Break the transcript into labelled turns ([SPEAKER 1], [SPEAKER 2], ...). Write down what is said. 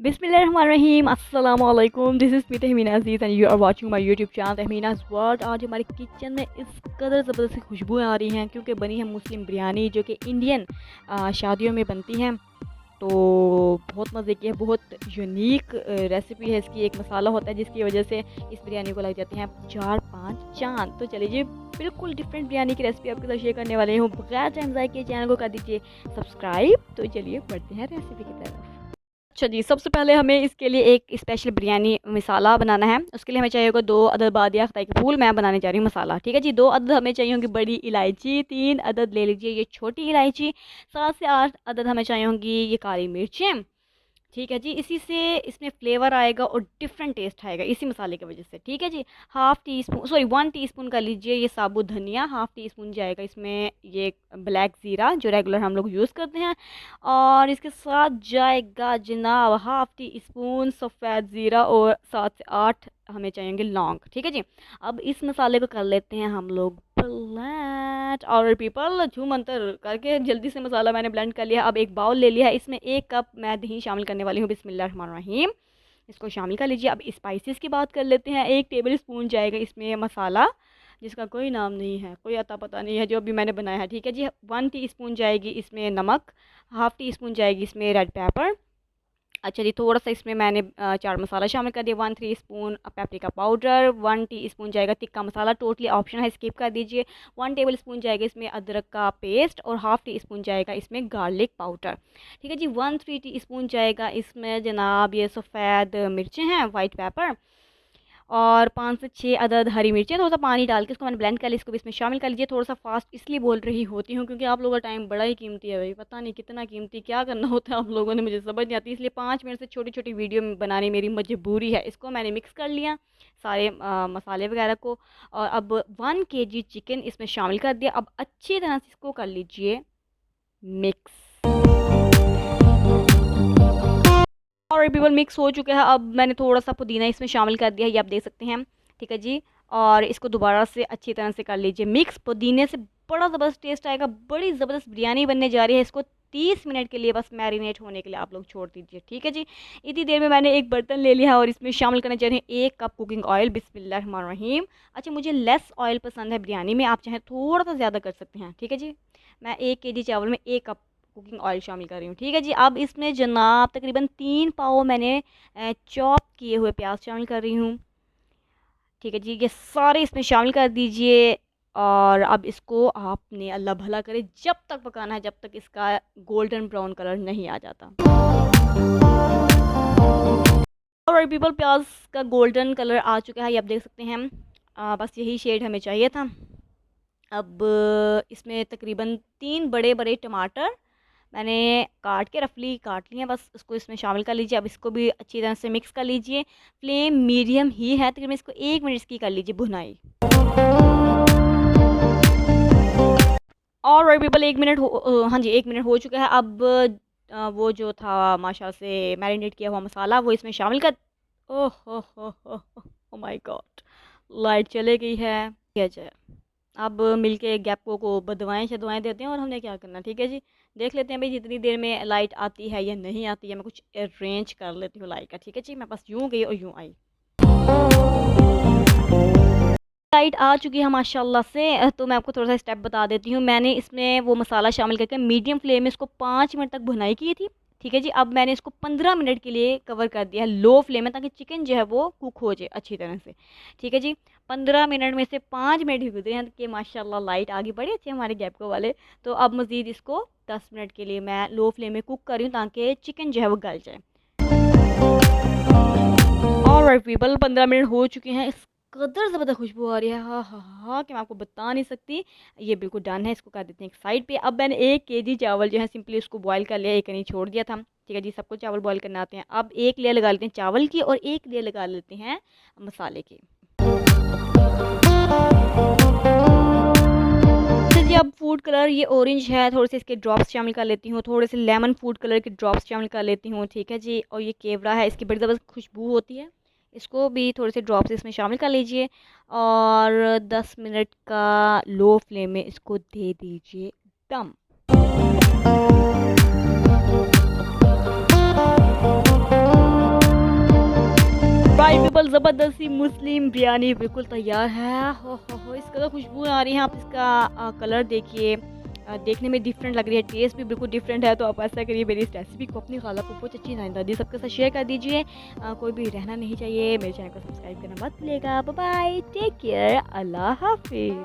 [SPEAKER 1] बिस्मिल्लाहिर्रहमानिर्रहीम अस्सलाम वालेकुम। This is me Tahmina Aziz and you are watching my YouTube channel Tahmina's world. आज हमारे किचन में इस कदर ज़बरदस्त खुशबू आ रही हैं क्योंकि बनी है मुस्लिम बिरयानी जो कि इंडियन शादियों में बनती हैं। तो बहुत मज़े की है, बहुत यूनिक रेसिपी है इसकी। एक मसाला होता है जिसकी वजह से इस बिरयानी को लग जाते हैं 4-5 चाँद। तो चलिए जी, बिल्कुल डिफरेंट बिरयानी की रेसिपी आपके साथ शेयर करने वाले हूँ। बगैर टाइम ज़ाया किए चैनल को कर दीजिए सब्सक्राइब। तो चलिए बढ़ते हैं रेसिपी की तरफ। अच्छा जी, सबसे पहले हमें इसके लिए एक स्पेशल बिरयानी मसाला बनाना है। उसके लिए हमें चाहिए होगा 2 अदद बादिया अख़ताई के फूल। मैं बनाने जा रही हूँ मसाला, ठीक है जी। 2 अदद हमें चाहिए होंगी बड़ी इलायची, 3 अदद ले लीजिए ये छोटी इलायची, 7 से 8 अदद हमें चाहिए होंगी ये काली मिर्चें, ठीक है जी। इसी से इसमें फ्लेवर आएगा और डिफरेंट टेस्ट आएगा इसी मसाले की वजह से, ठीक है जी। 1 टीस्पून कर लीजिए ये साबुत धनिया, 1/2 टीस्पून जाएगा इसमें ये ब्लैक ज़ीरा जो रेगुलर हम लोग यूज़ करते हैं, और इसके साथ जाएगा जनाब 1/2 टीस्पून सफ़ेद ज़ीरा और 7 से 8 हमें चाहिए लौंग, ठीक है जी। अब इस मसाले को कर लेते हैं हम लोग ब्लेंड। और पीपल झूम अंतर करके जल्दी से मसाला मैंने ब्लेंड कर लिया। अब एक बाउल ले लिया है, इसमें 1 कप मैं दही शामिल करने वाली हूँ। बिस्मिल्लाहिर्रहमानिर्रहीम। इसको शामिल कर लीजिए। अब स्पाइसेस की बात कर लेते हैं। 1 टेबल स्पून जाएगा इसमें मसाला जिसका कोई नाम नहीं है, कोई अता पता नहीं है, जो अभी मैंने बनाया है, ठीक है जी। 1 टीस्पून जाएगी इसमें नमक, 1/2 टीस्पून जाएगी इसमें रेड पेपर। अच्छा जी, थोड़ा-सा इसमें मैंने चाट मसाला शामिल कर दिया, 1 टीस्पून पेपरिका पाउडर, 1 टीस्पून जाएगा तिक्का मसाला, टोटली ऑप्शन है, स्किप कर दीजिए। 1 टेबल स्पून जाएगा इसमें अदरक का पेस्ट और 1/2 टीस्पून जाएगा इसमें गार्लिक पाउडर, ठीक है जी। 1/3 टीस्पून जाएगा इसमें जनाब ये सफ़ेद मिर्चें हैं, वाइट पेपर, और 5 से 6 अदद हरी मिर्चें। थोड़ा-सा पानी डाल के इसको मैंने ब्लेंड कर लिया, इसको भी इसमें शामिल कर लीजिए। थोड़ा-सा फास्ट इसलिए बोल रही होती हूँ क्योंकि आप लोगों का टाइम बड़ा ही कीमती है भाई, पता नहीं कितना कीमती, क्या करना होता है आप लोगों ने, मुझे समझ नहीं आती, इसलिए 5 मिनट से छोटी-छोटी वीडियो बनानी मेरी मजबूरी है। इसको मैंने मिक्स कर लिया सारे मसाले वगैरह को, और अब 1 केजी चिकन इसमें शामिल कर दिया। अब अच्छी तरह से इसको कर लीजिए मिक्स। और पीपल मिक्स हो चुका है। अब मैंने थोड़ा-सा पुदीना इसमें शामिल कर दिया है, ये आप देख सकते हैं, ठीक है जी। और इसको दोबारा से अच्छी तरह से कर लीजिए मिक्स। पुदीने से बड़ा ज़बरदस्त टेस्ट आएगा, बड़ी ज़बरदस्त बिरयानी बनने जा रही है। इसको 30 मिनट के लिए बस मैरिनेट होने के लिए आप लोग छोड़ दीजिए, ठीक है जी। इतनी देर में मैंने एक बर्तन ले लिया है और इसमें शामिल करना चाह रहे हैं 1 कप कुकिंग ऑयल। बिस्मिल्लाहिर्रहमानिर्रहीम। अच्छा, मुझे लेस ऑयल पसंद है बिरयानी में, आप चाहें थोड़ा-सा ज़्यादा कर सकते हैं, ठीक है जी। मैं 1 केजी चावल में 1 कप कुकिंग ऑयल शामिल कर रही हूँ, ठीक है जी। अब इसमें जनाब तकरीबन 3 पाव मैंने चॉप किए हुए प्याज शामिल कर रही हूँ, ठीक है जी। ये सारे इसमें शामिल कर दीजिए, और अब इसको आपने अल्लाह भला करे जब तक पकाना है जब तक इसका गोल्डन ब्राउन कलर नहीं आ जाता। और पीपल प्याज का गोल्डन कलर आ चुका है, ये आप देख सकते हैं। बस यही शेड हमें चाहिए था। अब इसमें तकरीबन 3 बड़े-बड़े टमाटर मैंने काट के रफली काट लिए हैं, बस उसको इसमें शामिल कर लीजिए। अब इसको भी अच्छी तरह से मिक्स कर लीजिए। फ्लेम मीडियम ही है, तकरीबन इसको 1 मिनट की कर लीजिए भुनाई। और पीपल 1 मिनट हाँ जी, 1 मिनट हो चुका है। अब वो जो था माशा से मैरिनेट किया हुआ मसाला वो इसमें शामिल कर। ओह हो हो ओह माय गॉड! लाइट चले गई है। क्या जाए, अब मिलके गैप को बदवाएँ-शदवाएँ देते हैं और हमने क्या करना, ठीक है जी। देख लेते हैं भाई जितनी देर में लाइट आती है या नहीं आती है। मैं कुछ अरेंज कर लेती हूँ लाइट का, ठीक है जी। मैं बस यूँ गई और यूँ आई। लाइट आ चुकी है माशाल्लाह से। तो मैं आपको थोड़ा-सा स्टेप बता देती हूँ। मैंने इसमें वो मसाला शामिल करके मीडियम फ्लेम में इसको 5 मिनट तक भुनाई की थी, ठीक है जी। अब मैंने इसको 15 मिनट के लिए कवर कर दिया है लो फ्लेम में, ताकि चिकन जो है वो कुक हो जाए अच्छी तरह से, ठीक है जी। 15 मिनट में से 5 मिनट ही गुज़रे हैं कि माशाल्लाह लाइट आ गई, बड़े अच्छे हमारे गैपको वाले। तो अब मज़ीद इसको 10 मिनट के लिए मैं लो फ्लेम में कुक कर रही हूँ ताकि चिकन जो है वो गल जाए। ऑलराइट पीपल, 15 मिनट हो चुके हैं। इस कदर ज़बरदस्त खुशबू आ रही है, हाँ हाँ हाँ, कि मैं आपको बता नहीं सकती। ये बिल्कुल डन है, इसको कर देते हैं एक साइड पे। अब मैंने 1 केजी चावल जो है सिंपली उसको बॉयल कर लिया, एक नहीं छोड़ दिया था, ठीक है जी। सबको चावल बॉयल करने आते हैं। अब एक लेयर लगा लेते हैं चावल की और एक लेयर लगा लेते हैं मसाले की। अच्छा जी, अब फूड कलर ये ऑरेंज है, थोड़े से इसके ड्रॉप्स शामिल कर लेती हूँ। थोड़े से लेमन फूड कलर के ड्रॉप्स शामिल कर लेती हूँ, ठीक है जी। और ये केवड़ा है, इसकी बड़ी ज़बरदस्त खुशबू होती है, इसको भी थोड़े से ड्रॉप्स इसमें शामिल कर लीजिए। और 10 मिनट का लो फ्लेम में इसको दे दीजिए दम। सिंपल ज़बरदस्त सी मुस्लिम बिरयानी बिल्कुल तैयार है। हो इस कदर खुशबू आ रही है। आप इसका कलर देखिए, देखने में डिफरेंट लग रही है, टेस्ट भी बिल्कुल डिफरेंट है। तो आप ऐसा करिए, मेरी इस रेसिपी को अपनी खाला को बहुत अच्छी दादी सबके साथ शेयर कर दीजिए। कोई भी रहना नहीं चाहिए। मेरे चैनल को सब्सक्राइब करना मत भूलिएगा। बाय बाय, टेक केयर, अल्लाह हाफिज़।